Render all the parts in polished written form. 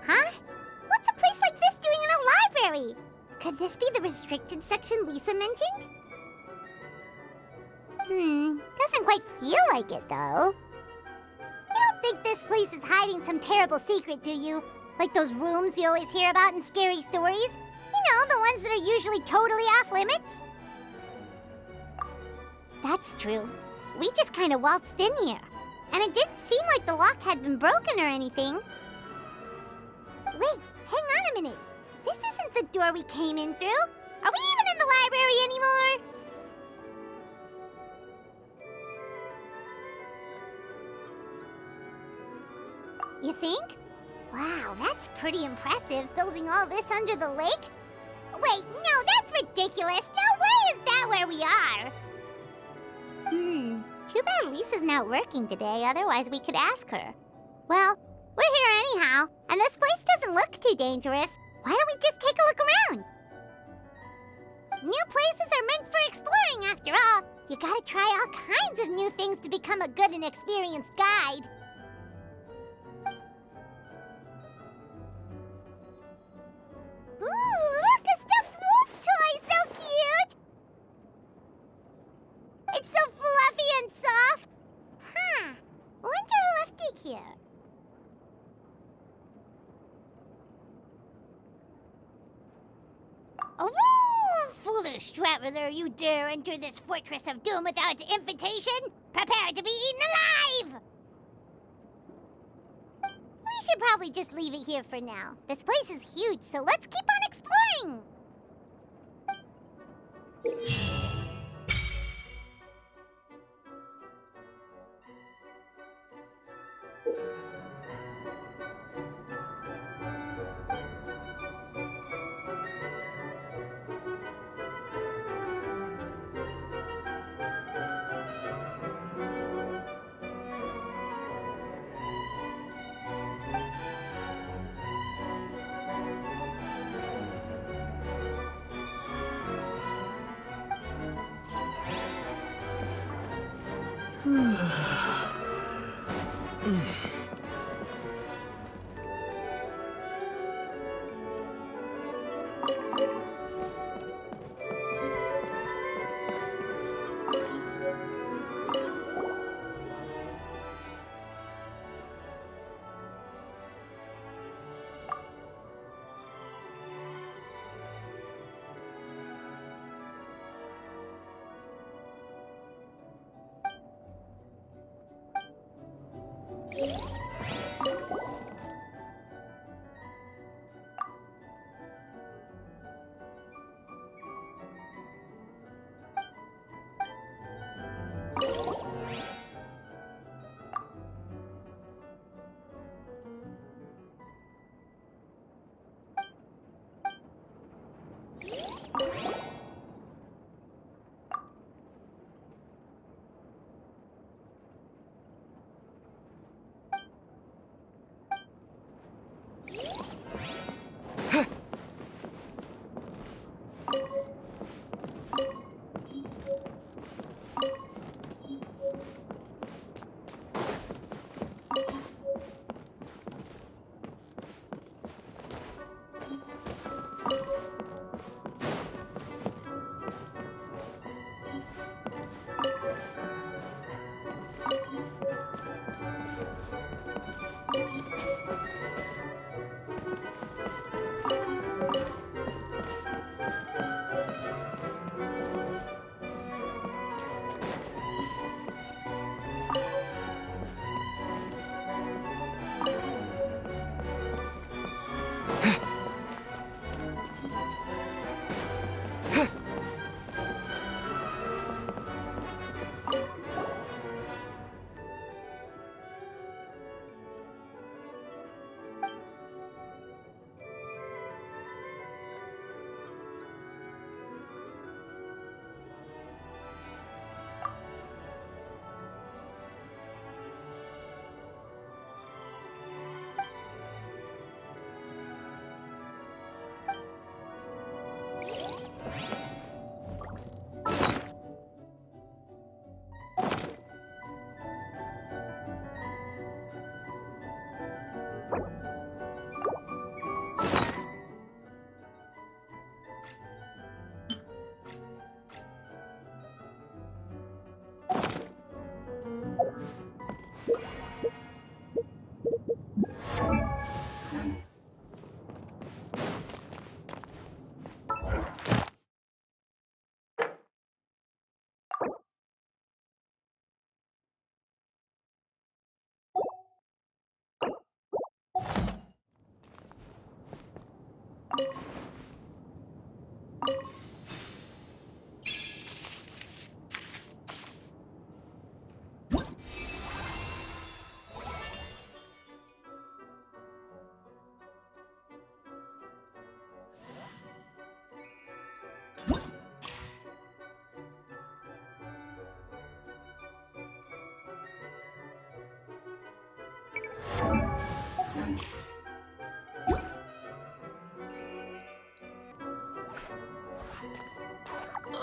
Huh? What's a place like this doing in a library? Could this be the restricted section Lisa mentioned? Doesn't quite feel like it, though. You don't think this place is hiding some terrible secret, do you? Like those rooms you always hear about in scary stories? You know, the ones that are usually totally off limits? That's true. We just kind of waltzed in here. And it didn't seem like the lock had been broken or anything. Wait, hang on a minute. This isn't the door we came in through. Are we even in the library anymore? You think? Wow, that's pretty impressive, building all this under the lake. Wait, no, that's ridiculous. No way is that where we are. Too bad Lisa's not working today, otherwise we could ask her. Well, we're here anyhow, and this place doesn't look too dangerous. Why don't we just take a look around? New places are meant for exploring, after all. You gotta try all kinds of new things to become a good and experienced guide. Ooh, look, a stuffed wolf toy! So cute! It's so fluffy and soft. Huh. Wonder who left it here. Oh, foolish traveler, you dare enter this fortress of doom without invitation? Prepare to be eaten alive! We should probably just leave it here for now. This place is huge, so let's keep on exploring!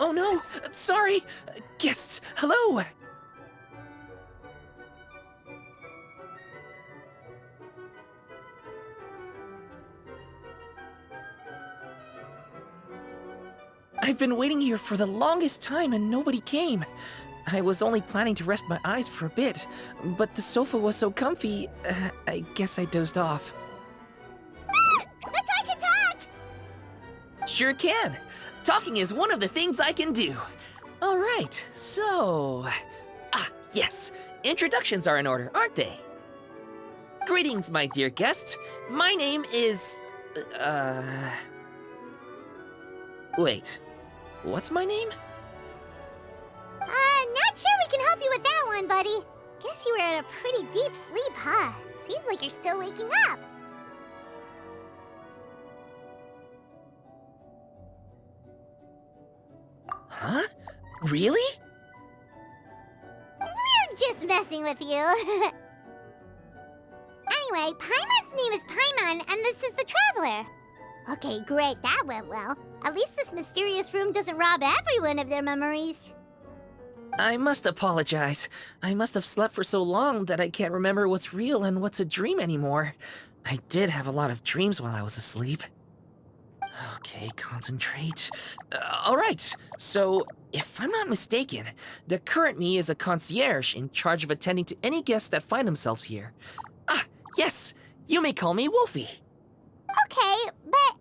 Oh no! Sorry! Guests, hello! I've been waiting here for the longest time and nobody came. I was only planning to rest my eyes for a bit, but the sofa was so comfy, I guess I dozed off. Let's I can talk! Sure can. Talking is one of the things I can do. All right, so... yes. Introductions are in order, aren't they? Greetings, my dear guests. My name is... Wait. What's my name? Not sure we can help you with that one, buddy. Guess you were in a pretty deep sleep, huh? Seems like you're still waking up. Huh? Really? We're just messing with you. Anyway, Paimon's name is Paimon, and this is the Traveler. Okay, great, that went well. At least this mysterious room doesn't rob everyone of their memories. I must apologize. I must have slept for so long that I can't remember what's real and what's a dream anymore. I did have a lot of dreams while I was asleep. Okay, concentrate. All right, so if I'm not mistaken, the current me is a concierge in charge of attending to any guests that find themselves here. Yes, you may call me Wolfie. Okay, but,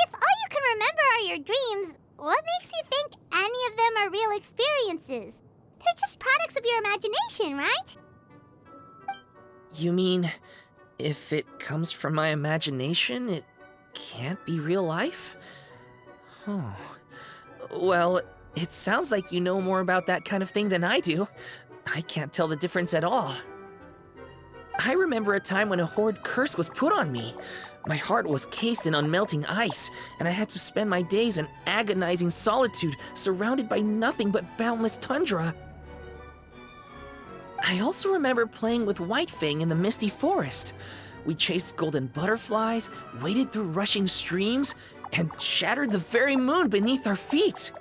if all you can remember are your dreams, what makes you think any of them are real experiences? They're just products of your imagination, right? You mean, if it comes from my imagination, it can't be real life? Oh. Well, it sounds like you know more about that kind of thing than I do. I can't tell the difference at all. I remember a time when a horrid curse was put on me. My heart was cased in unmelting ice, and I had to spend my days in agonizing solitude, surrounded by nothing but boundless tundra. I also remember playing with Whitefang in the misty forest. We chased golden butterflies, waded through rushing streams, and shattered the very moon beneath our feet.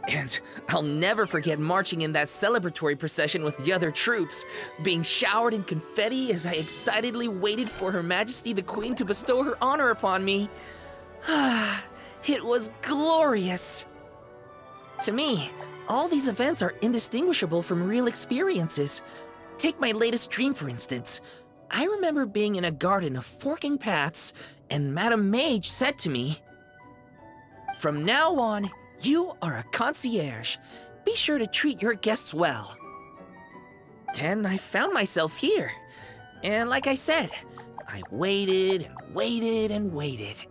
And I'll never forget marching in that celebratory procession with the other troops, being showered in confetti as I excitedly waited for Her Majesty the Queen to bestow her honor upon me. It was glorious. To me, all these events are indistinguishable from real experiences. Take my latest dream, for instance. I remember being in a garden of forking paths, and Madame Mage said to me, "From now on, you are a concierge. Be sure to treat your guests well." Then I found myself here. And like I said, I waited and waited and waited.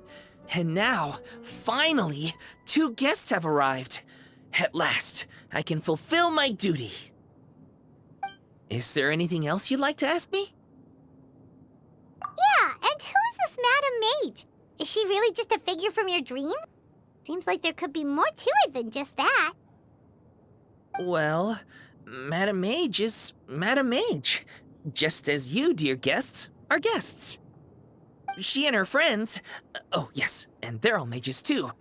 And now, finally, 2 guests have arrived. At last, I can fulfill my duty. Is there anything else you'd like to ask me? Yeah, and who is this Madame Mage? Is she really just a figure from your dream? Seems like there could be more to it than just that. Well, Madame Mage is Madame Mage. Just as you, dear guests, are guests. She and her friends, oh yes, and they're all mages too.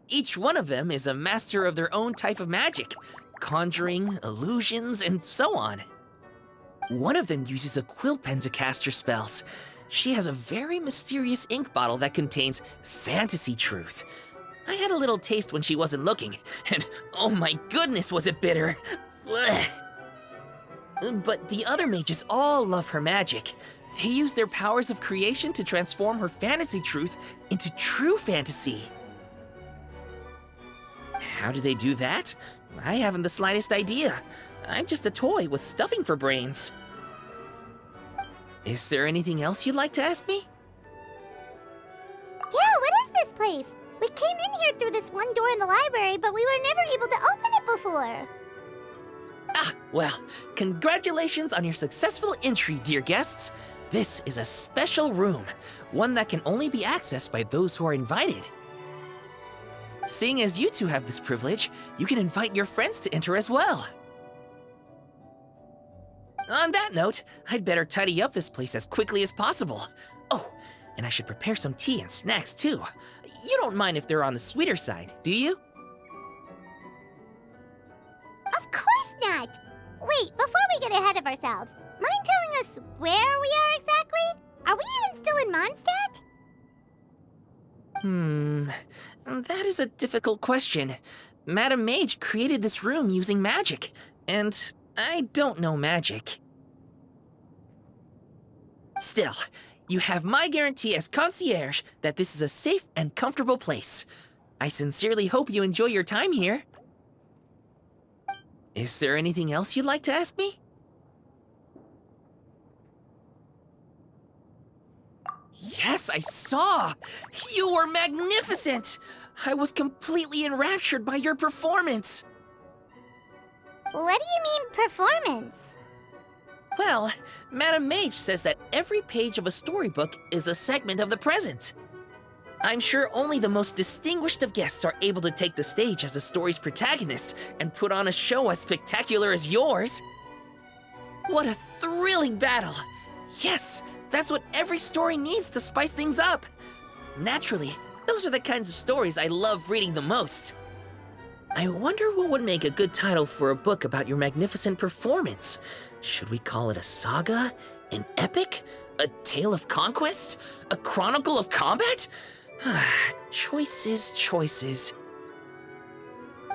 Each one of them is a master of their own type of magic. Conjuring, illusions, and so on. One of them uses a quill pen to cast her spells. She has a very mysterious ink bottle that contains fantasy truth. I had a little taste when she wasn't looking, and oh my goodness was it bitter! Blech. But the other mages all love her magic. They use their powers of creation to transform her fantasy truth into true fantasy. How do they do that? I haven't the slightest idea. I'm just a toy with stuffing for brains. Is there anything else you'd like to ask me? Yeah, what is this place? We came in here through this one door in the library, but we were never able to open it before. Ah, well, congratulations on your successful entry, dear guests. This is a special room, one that can only be accessed by those who are invited. Seeing as you two have this privilege, you can invite your friends to enter as well. On that note, I'd better tidy up this place as quickly as possible. Oh, and I should prepare some tea and snacks too. You don't mind if they're on the sweeter side, do you? Of course not! Wait, before we get ahead of ourselves, mind telling us where we are exactly? Are we even still in Mondstadt? That is a difficult question. Madame Mage created this room using magic, and I don't know magic. Still, you have my guarantee as concierge that this is a safe and comfortable place. I sincerely hope you enjoy your time here. Is there anything else you'd like to ask me? Yes, I saw! You were magnificent! I was completely enraptured by your performance. What do you mean, performance? Well, Madame Mage says that every page of a storybook is a segment of the present. I'm sure only the most distinguished of guests are able to take the stage as the story's protagonist and put on a show as spectacular as yours. What a thrilling battle! Yes, that's what every story needs to spice things up. Naturally, those are the kinds of stories I love reading the most. I wonder what would make a good title for a book about your magnificent performance. Should we call it a saga? An epic? A tale of conquest? A chronicle of combat? Choices, choices.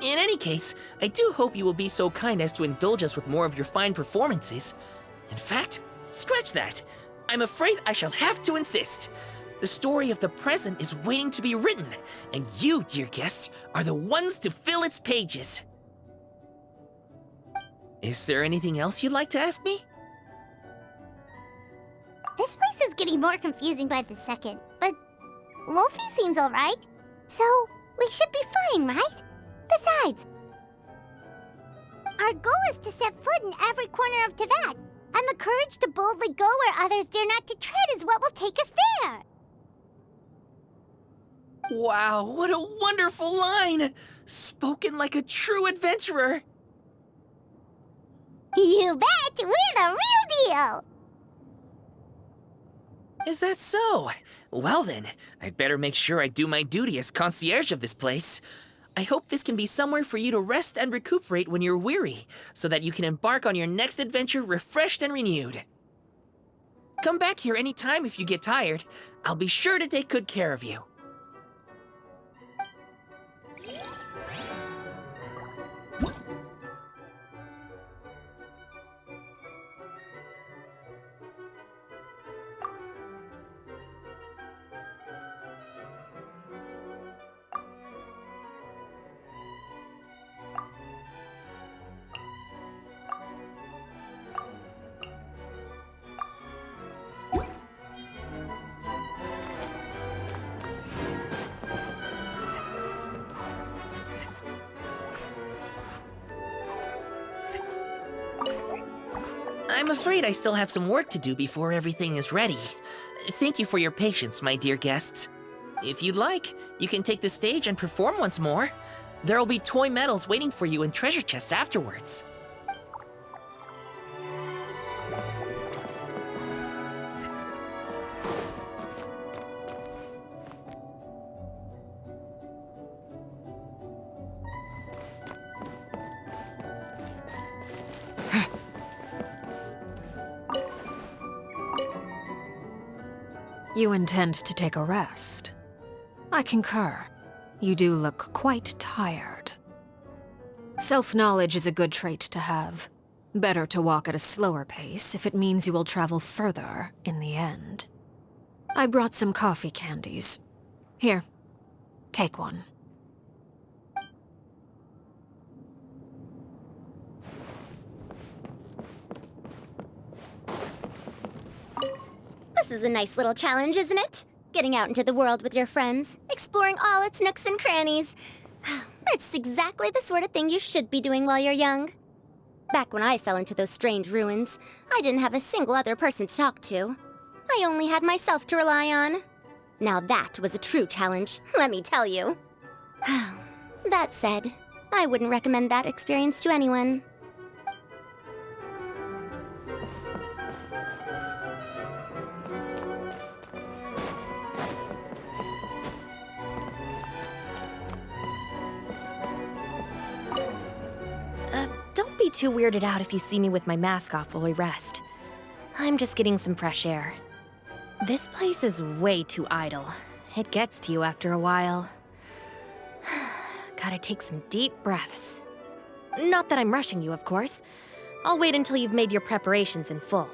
In any case, I do hope you will be so kind as to indulge us with more of your fine performances. In fact, scratch that. I'm afraid I shall have to insist. The story of the present is waiting to be written, and you, dear guests, are the ones to fill its pages. Is there anything else you'd like to ask me? This place is getting more confusing by the second, but Wolfie seems alright, so we should be fine, right? Besides, our goal is to set foot in every corner of Teyvat, and the courage to boldly go where others dare not to tread is what will take us there. Wow, what a wonderful line! Spoken like a true adventurer! You bet! We're the real deal! Is that so? Well then, I'd better make sure I do my duty as concierge of this place. I hope this can be somewhere for you to rest and recuperate when you're weary, so that you can embark on your next adventure refreshed and renewed. Come back here anytime if you get tired. I'll be sure to take good care of you. I'm afraid I still have some work to do before everything is ready. Thank you for your patience, my dear guests. If you'd like, you can take the stage and perform once more. There'll be toy medals waiting for you in treasure chests afterwards. You intend to take a rest? I concur. You do look quite tired. Self-knowledge is a good trait to have. Better to walk at a slower pace if it means you will travel further in the end. I brought some coffee candies. Here, take one. This is a nice little challenge, isn't it? Getting out into the world with your friends, exploring all its nooks and crannies. It's exactly the sort of thing you should be doing while you're young. Back when I fell into those strange ruins, I didn't have a single other person to talk to. I only had myself to rely on. Now that was a true challenge, let me tell you. That said, I wouldn't recommend that experience to anyone. Don't be too weirded out if you see me with my mask off while we rest. I'm just getting some fresh air. This place is way too idle. It gets to you after a while. Gotta take some deep breaths. Not that I'm rushing you, of course. I'll wait until you've made your preparations in full.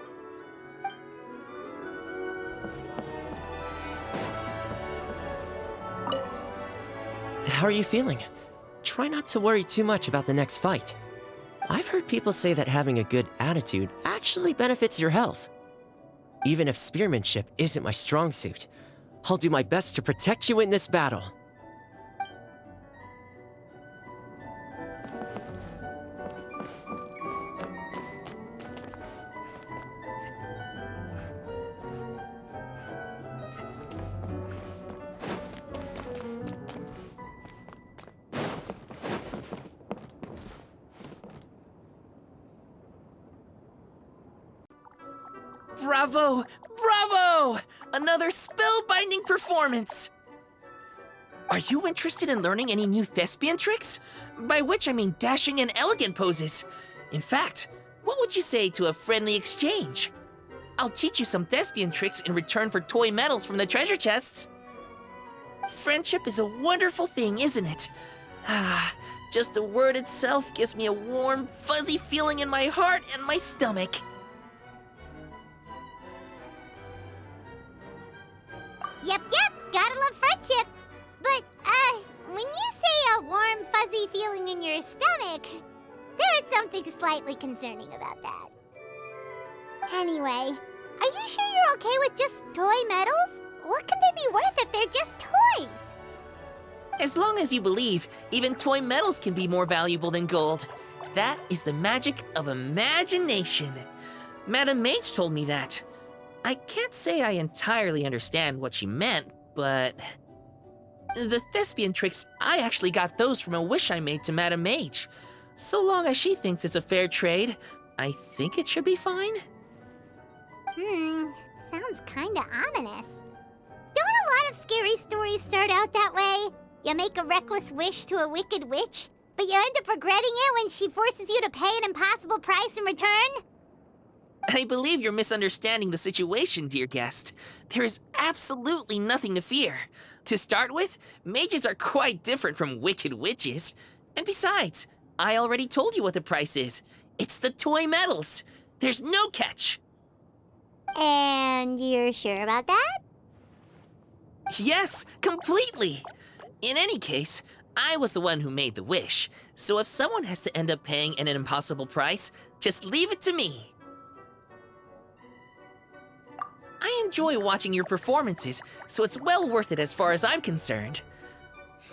How are you feeling? Try not to worry too much about the next fight. I've heard people say that having a good attitude actually benefits your health. Even if spearmanship isn't my strong suit, I'll do my best to protect you in this battle. Bravo! Bravo! Another spellbinding performance! Are you interested in learning any new Thespian tricks? By which I mean dashing and elegant poses. In fact, what would you say to a friendly exchange? I'll teach you some Thespian tricks in return for toy medals from the treasure chests. Friendship is a wonderful thing, isn't it? Ah, just the word itself gives me a warm, fuzzy feeling in my heart and my stomach. Yep, gotta love friendship. But, when you say a warm, fuzzy feeling in your stomach, there is something slightly concerning about that. Anyway, are you sure you're okay with just toy medals? What can they be worth if they're just toys? As long as you believe, even toy medals can be more valuable than gold. That is the magic of imagination. Madame Mage told me that. I can't say I entirely understand what she meant, but... The Thespian tricks, I actually got those from a wish I made to Madame Mage. So long as she thinks it's a fair trade, I think it should be fine. Sounds kinda ominous. Don't a lot of scary stories start out that way? You make a reckless wish to a wicked witch, but you end up regretting it when she forces you to pay an impossible price in return? I believe you're misunderstanding the situation, dear guest. There is absolutely nothing to fear. To start with, mages are quite different from wicked witches. And besides, I already told you what the price is. It's the toy medals. There's no catch. And you're sure about that? Yes, completely. In any case, I was the one who made the wish. So if someone has to end up paying an impossible price, just leave it to me. I enjoy watching your performances, so it's well worth it as far as I'm concerned.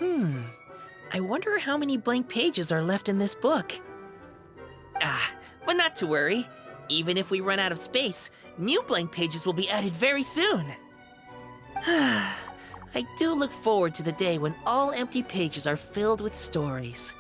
I wonder how many blank pages are left in this book. But not to worry. Even if we run out of space, new blank pages will be added very soon. I do look forward to the day when all empty pages are filled with stories.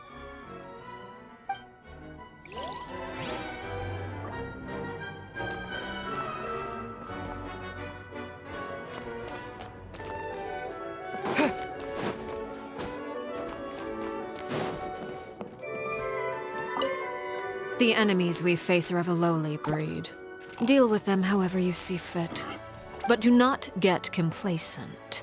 The enemies we face are of a lowly breed. Deal with them however you see fit. But do not get complacent.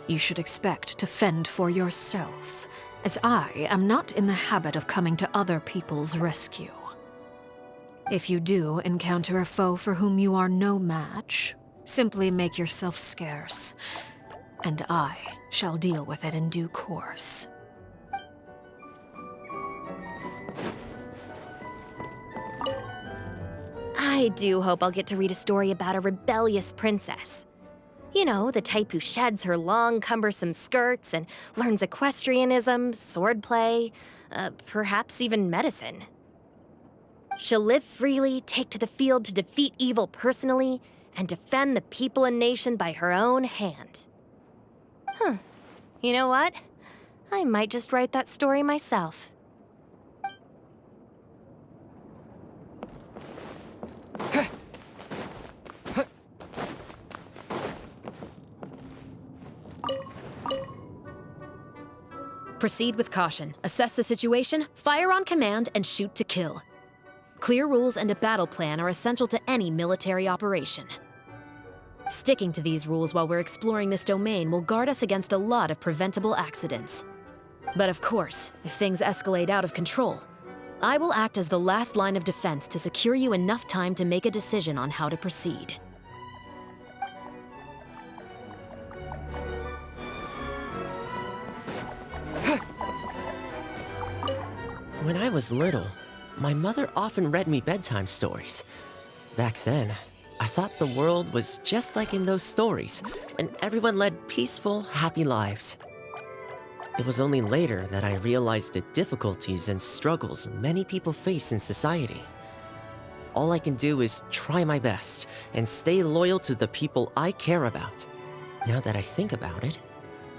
You should expect to fend for yourself, as I am not in the habit of coming to other people's rescue. If you do encounter a foe for whom you are no match, simply make yourself scarce, and I shall deal with it in due course. I do hope I'll get to read a story about a rebellious princess. You know, the type who sheds her long, cumbersome skirts and learns equestrianism, swordplay, perhaps even medicine. She'll live freely, take to the field to defeat evil personally, and defend the people and nation by her own hand. You know what? I might just write that story myself. Proceed with caution, assess the situation, fire on command, and shoot to kill. Clear rules and a battle plan are essential to any military operation. Sticking to these rules while we're exploring this domain will guard us against a lot of preventable accidents. But of course, if things escalate out of control, I will act as the last line of defense to secure you enough time to make a decision on how to proceed. When I was little, my mother often read me bedtime stories. Back then, I thought the world was just like in those stories, and everyone led peaceful, happy lives. It was only later that I realized the difficulties and struggles many people face in society. All I can do is try my best and stay loyal to the people I care about. Now that I think about it,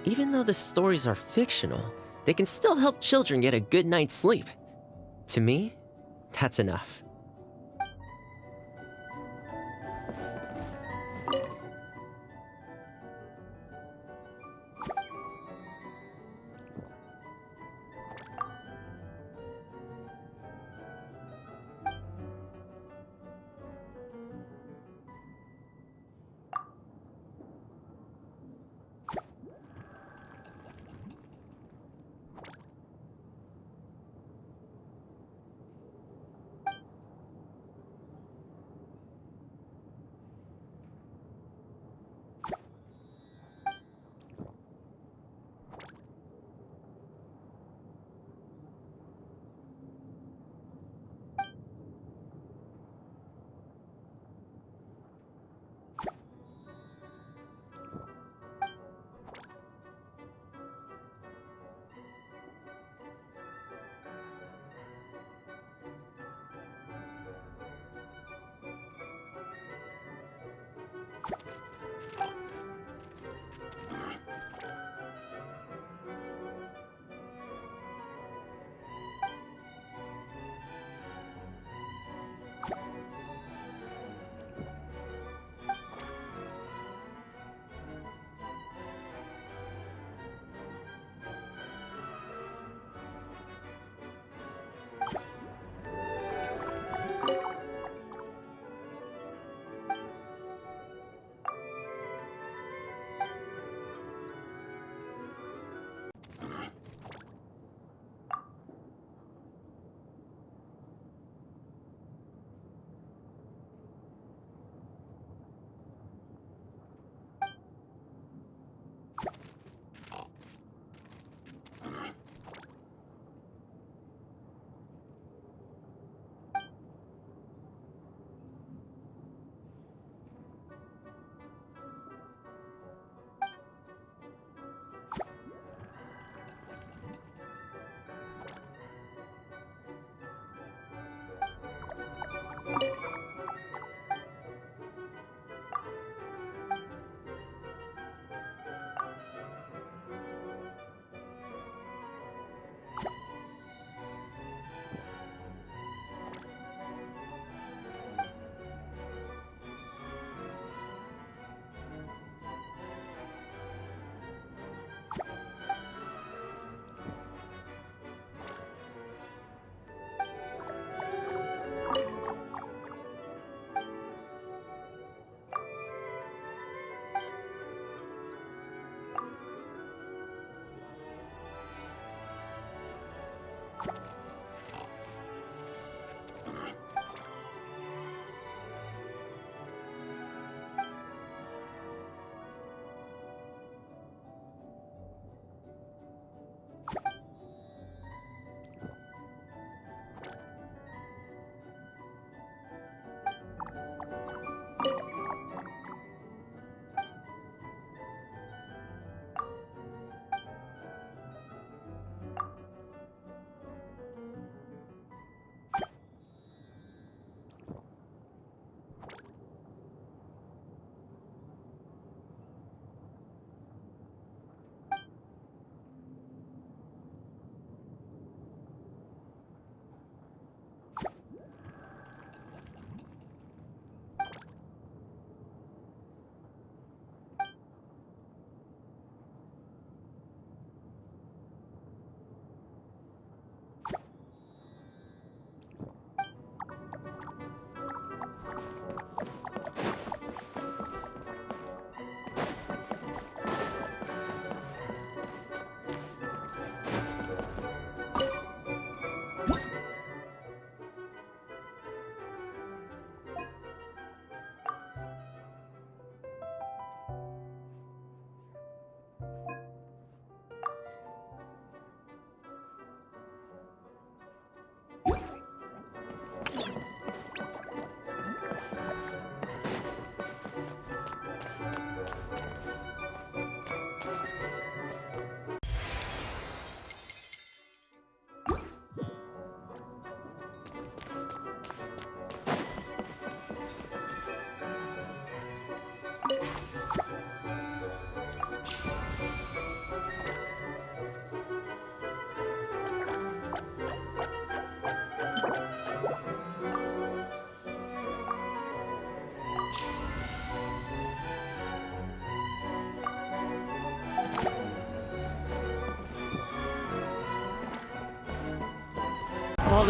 even though the stories are fictional, they can still help children get a good night's sleep. To me, that's enough.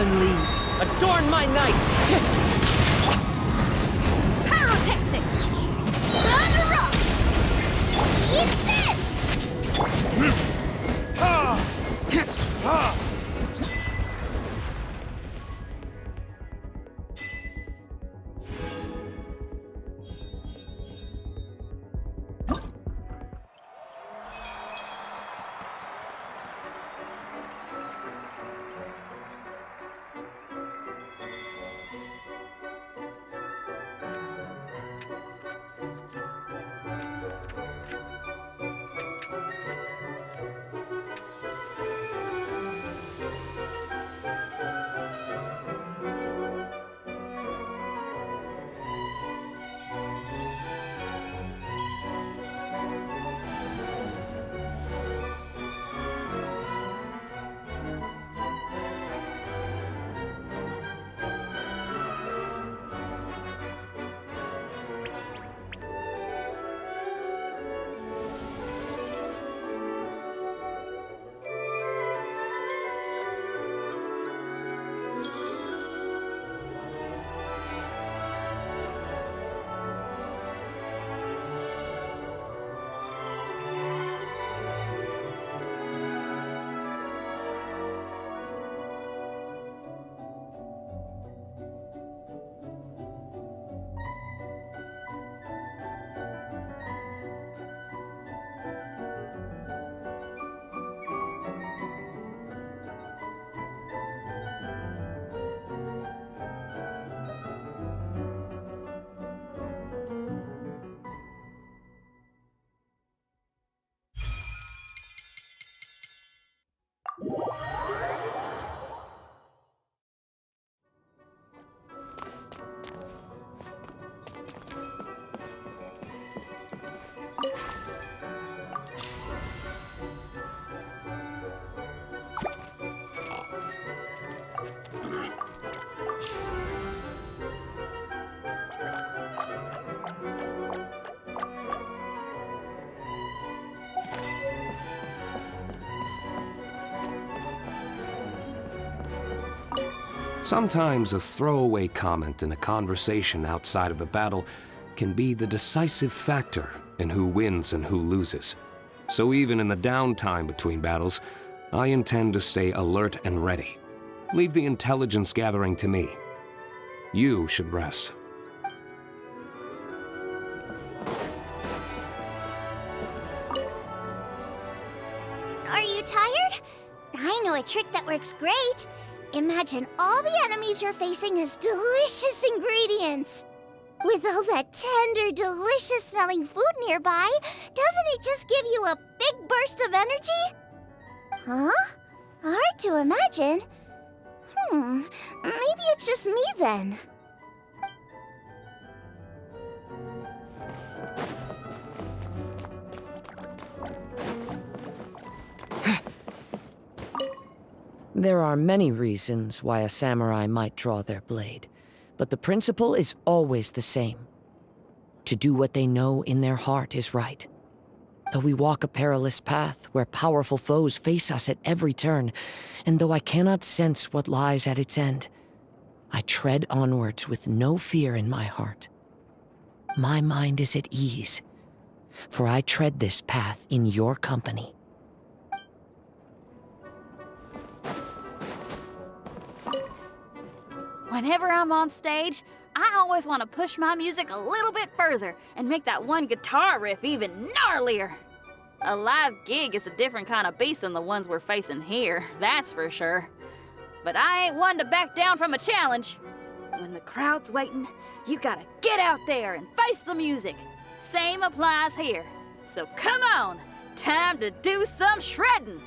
fallen leaves, adorn my night! Pyrotechnics! Thunder up! Eat this! Sometimes a throwaway comment in a conversation outside of the battle can be the decisive factor in who wins and who loses. So even in the downtime between battles, I intend to stay alert and ready. Leave the intelligence gathering to me. You should rest. Are you tired? I know a trick that works great. Imagine all the enemies you're facing as delicious ingredients. With all that tender, delicious-smelling food nearby, doesn't it just give you a big burst of energy? Huh? Hard to imagine. Maybe it's just me then. There are many reasons why a samurai might draw their blade, but the principle is always the same. To do what they know in their heart is right. Though we walk a perilous path where powerful foes face us at every turn, and though I cannot sense what lies at its end, I tread onwards with no fear in my heart. My mind is at ease, for I tread this path in your company. Whenever I'm on stage, I always want to push my music a little bit further and make that one guitar riff even gnarlier. A live gig is a different kind of beast than the ones we're facing here, that's for sure. But I ain't one to back down from a challenge. When the crowd's waiting, you gotta get out there and face the music. Same applies here. So come on, time to do some shredding.